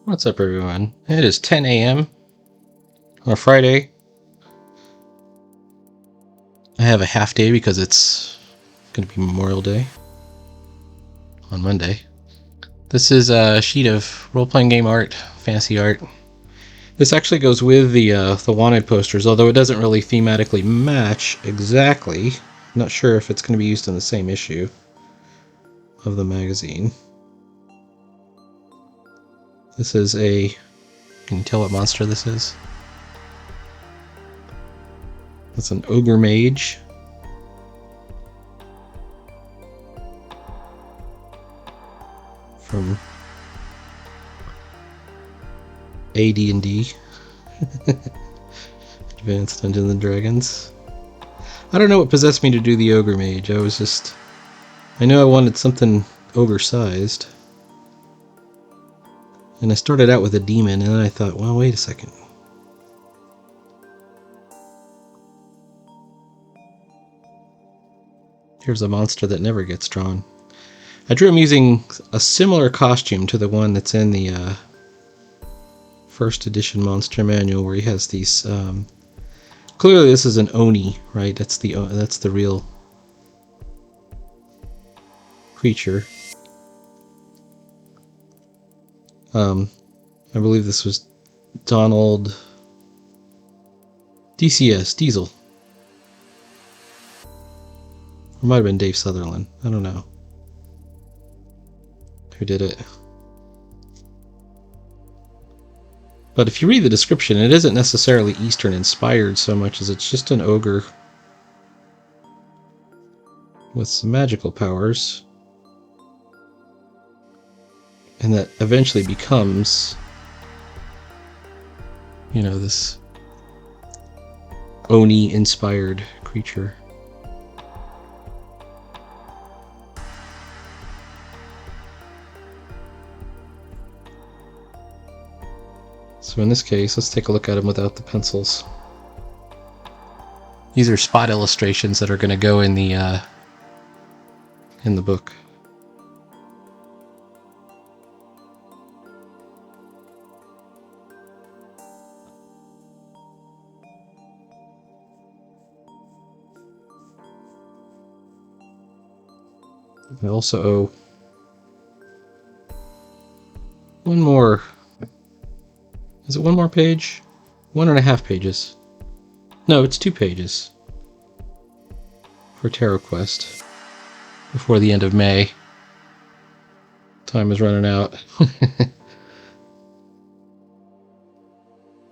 What's up, everyone? It is 10 a.m. on a Friday. I have a half day because it's going to be Memorial Day on Monday. This is a sheet of role-playing game art, fantasy art. This actually goes with the Wanted posters, although it doesn't really thematically match exactly. I'm not sure if it's going to be used in the same issue of the magazine. This is a... Can you tell what monster this is? It's an ogre mage. From AD&D. Advanced Dungeons and Dragons. I don't know what possessed me to do the ogre mage. I knew I wanted something ogre-sized. And I started out with a demon, and then I thought, well, wait a second. Here's a monster that never gets drawn. I drew him using a similar costume to the one that's in the first edition monster manual, where he has these... clearly this is an Oni, right? That's the real creature. I believe this was Donald... DCS, Diesel. Or might have been Dave Sutherland. I don't know who did it. But if you read the description, it isn't necessarily Eastern inspired so much as it's just an ogre with some magical powers. And that eventually becomes, you know, this Oni inspired creature. So in this case, let's take a look at him without the pencils. These are spot illustrations that are going to go in the book. I also owe one more. Is it one more page? 1.5 pages. No, it's 2 pages for Tarot Quest before the end of May. Time is running out.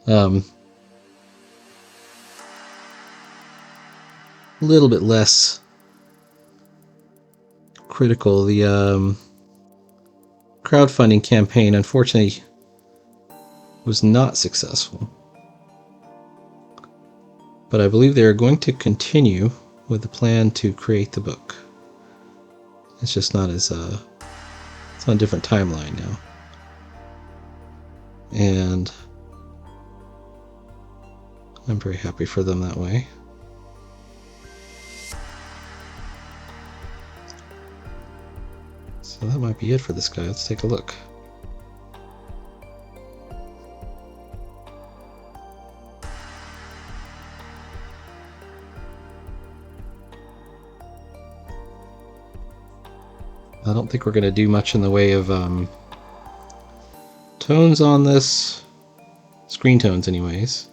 A little bit less critical. The crowdfunding campaign, unfortunately, was not successful. But I believe they are going to continue with the plan to create the book. It's just not as it's on a different timeline now. And I'm very happy for them that way. So that might be it for this guy. Let's take a look. I don't think we're going to do much in the way of tones on this. Screen tones, anyways.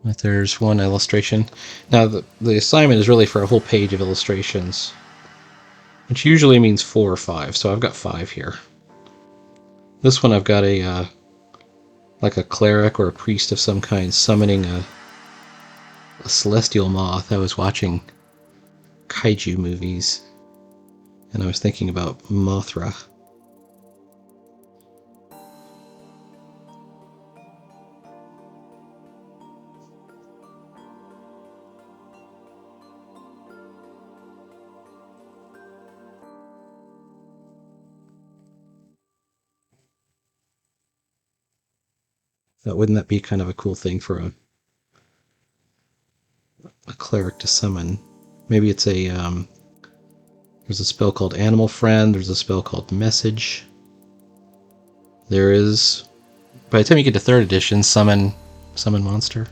But there's one illustration. Now, the assignment is really for a whole page of illustrations, which usually means 4 or 5, so I've got 5 here. This one I've got a like a cleric or a priest of some kind summoning a celestial moth. I was watching kaiju movies, and I was thinking about Mothra. Wouldn't that be kind of a cool thing for a cleric to summon? Maybe it's a there's a spell called Animal Friend. There's a spell called Message. There is, by the time you get to 3rd edition, Summon Monster.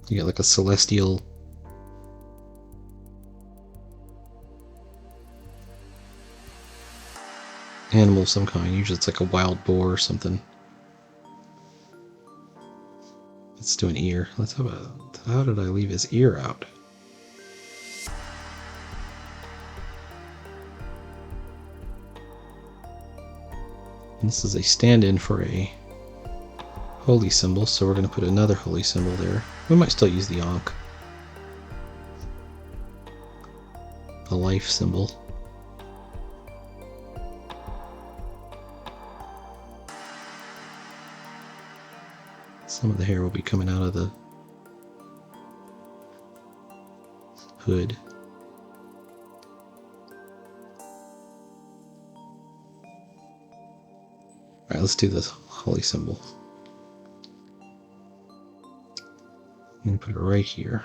You get like a celestial animal of some kind. Usually it's like a wild boar or something. Let's do an ear. Let's have a. How did I leave his ear out? And this is a stand-in for a holy symbol, so we're going to put another holy symbol there. We might still use the Ankh. A life symbol. Some of the hair will be coming out of the hood. Alright, let's do this holy symbol. I'm going to put it right here.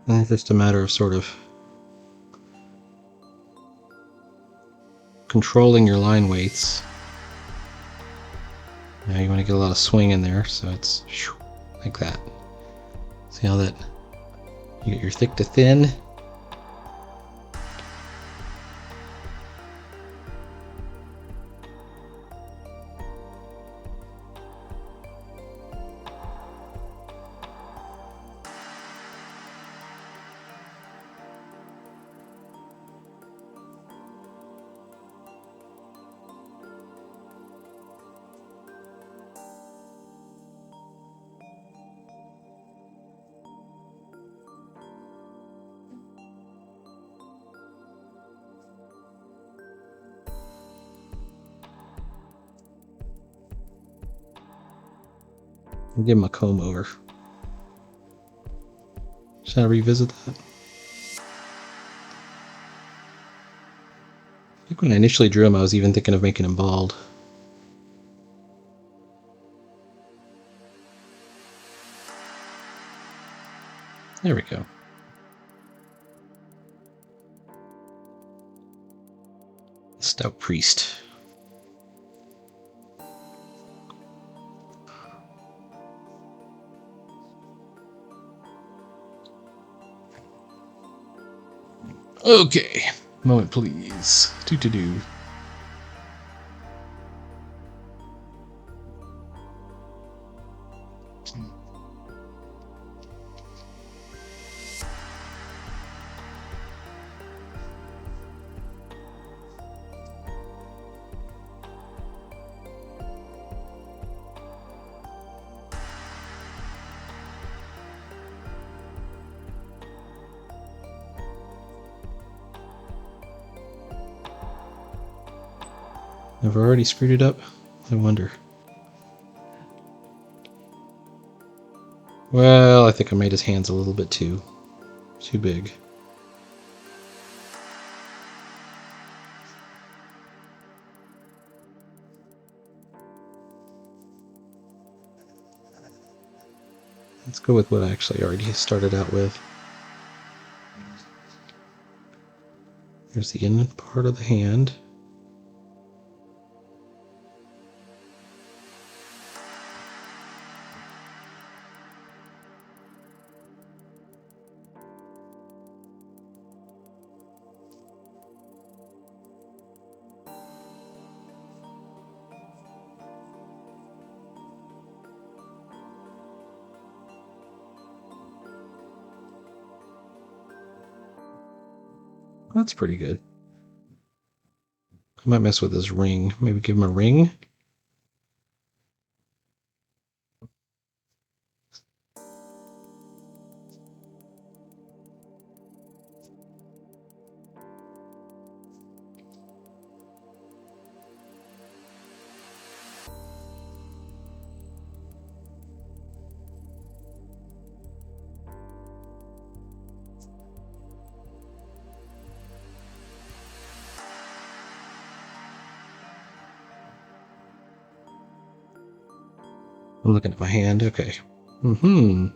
And it's just a matter of sort of controlling your line weights. Now you want to get a lot of swing in there, so it's like that. See how that you get your thick to thin. And give him a comb over. Should I revisit that? I think when I initially drew him, I was even thinking of making him bald. There we go. Stout priest. Okay, moment please. Do. Have I already screwed it up? I wonder. Well, I think I made his hands a little bit too big. Let's go with what I actually already started out with. Here's the inner part of the hand. That's pretty good. I might mess with his ring. Maybe give him a ring. I'm looking at my hand. Okay. Mm-hmm.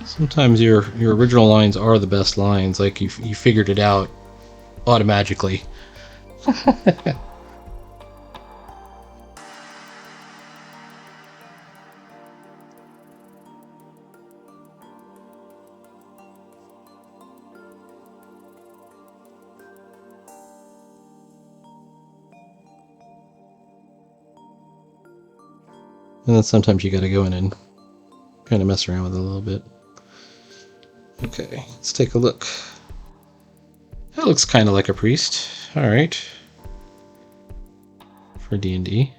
Sometimes your original lines are the best lines. Like you figured it out automatically. And then sometimes you got to go in and kind of mess around with it a little bit. Okay, let's take a look. That looks kind of like a priest. All right. For D&D.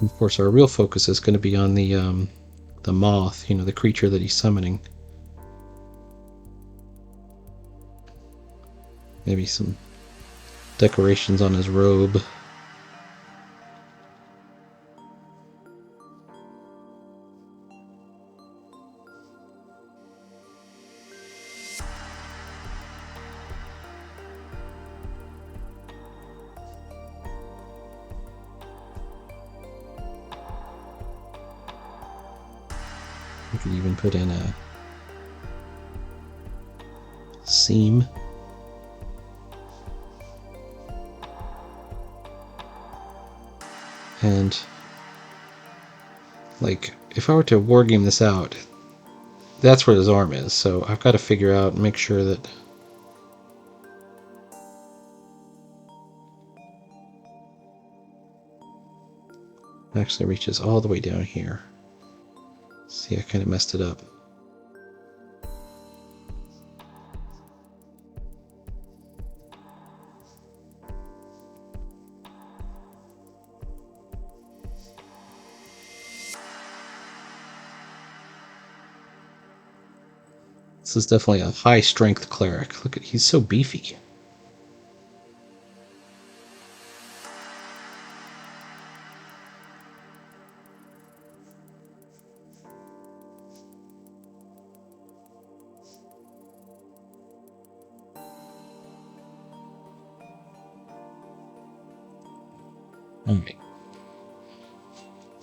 Of course, our real focus is going to be on the moth, the creature that he's summoning. Maybe some decorations on his robe. We could even put in a seam. And like, if I were to wargame this out, that's where his arm is. So I've got to figure out and make sure that it actually reaches all the way down here. See, I kind of messed it up. This is definitely a high strength cleric. Look at, he's so beefy. Alright.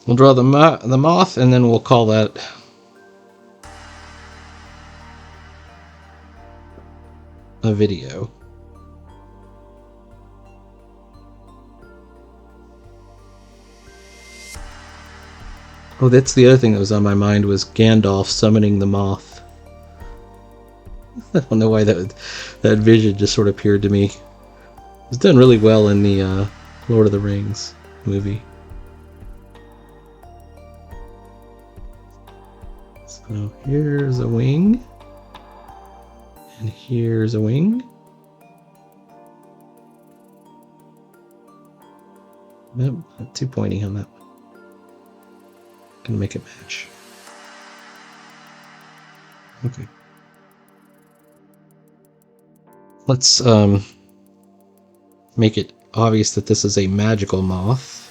We'll draw the moth, and then we'll call that a video. Oh, that's the other thing that was on my mind, was Gandalf summoning the moth. I don't know why that vision just sort of appeared to me. It was done really well in the Lord of the Rings movie. So here's a wing. And here's a wing. Nope, not too pointy on that one. Gonna make it match. Okay. Let's make it obvious that this is a magical moth.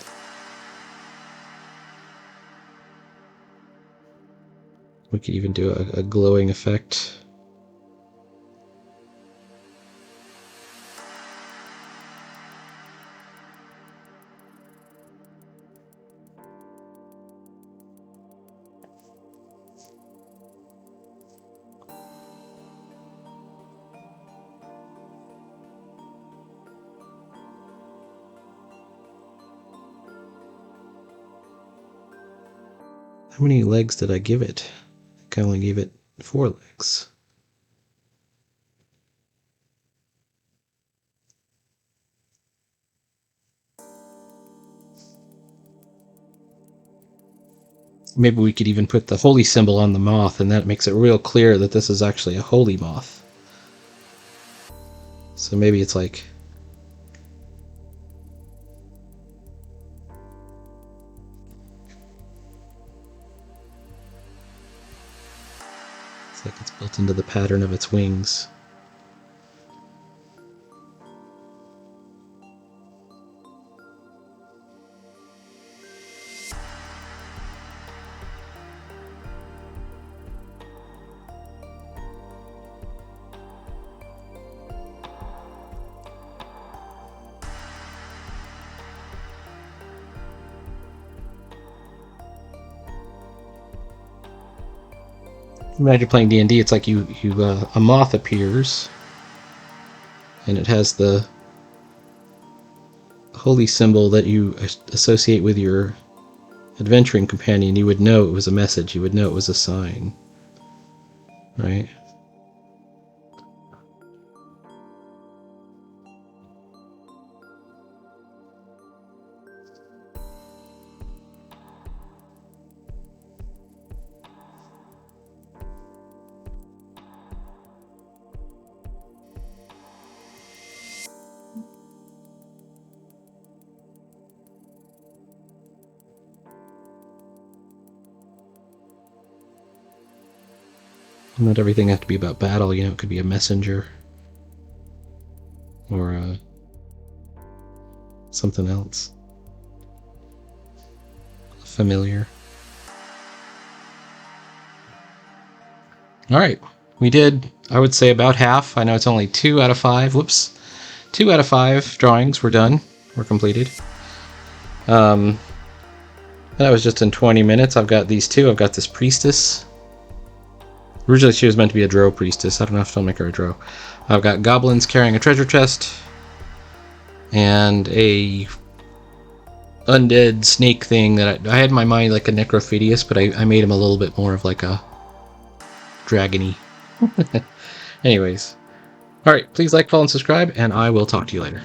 We could even do a glowing effect. How many legs did I give it? I think I only gave it 4 legs. Maybe we could even put the holy symbol on the moth, and that makes it real clear that this is actually a holy moth. So maybe it's like... It's like it's built into the pattern of its wings. Imagine playing D&D, it's like a moth appears, and it has the holy symbol that you associate with your adventuring companion. You would know it was a message, you would know it was a sign, right? Not everything has to be about battle, you know, it could be a messenger. Or something else. Familiar. Alright, we did, I would say, about half. I know it's only 2 out of 5. Whoops. 2 out of 5 drawings were done. Were completed. That was just in 20 minutes. I've got these 2. I've got this priestess. Originally she was meant to be a drow priestess. I don't know if I'll make her a drow. I've got goblins carrying a treasure chest. And a undead snake thing that I had in my mind like a necrophidius, but I made him a little bit more of like a dragony. Anyways. Alright, please like, follow, and subscribe, and I will talk to you later.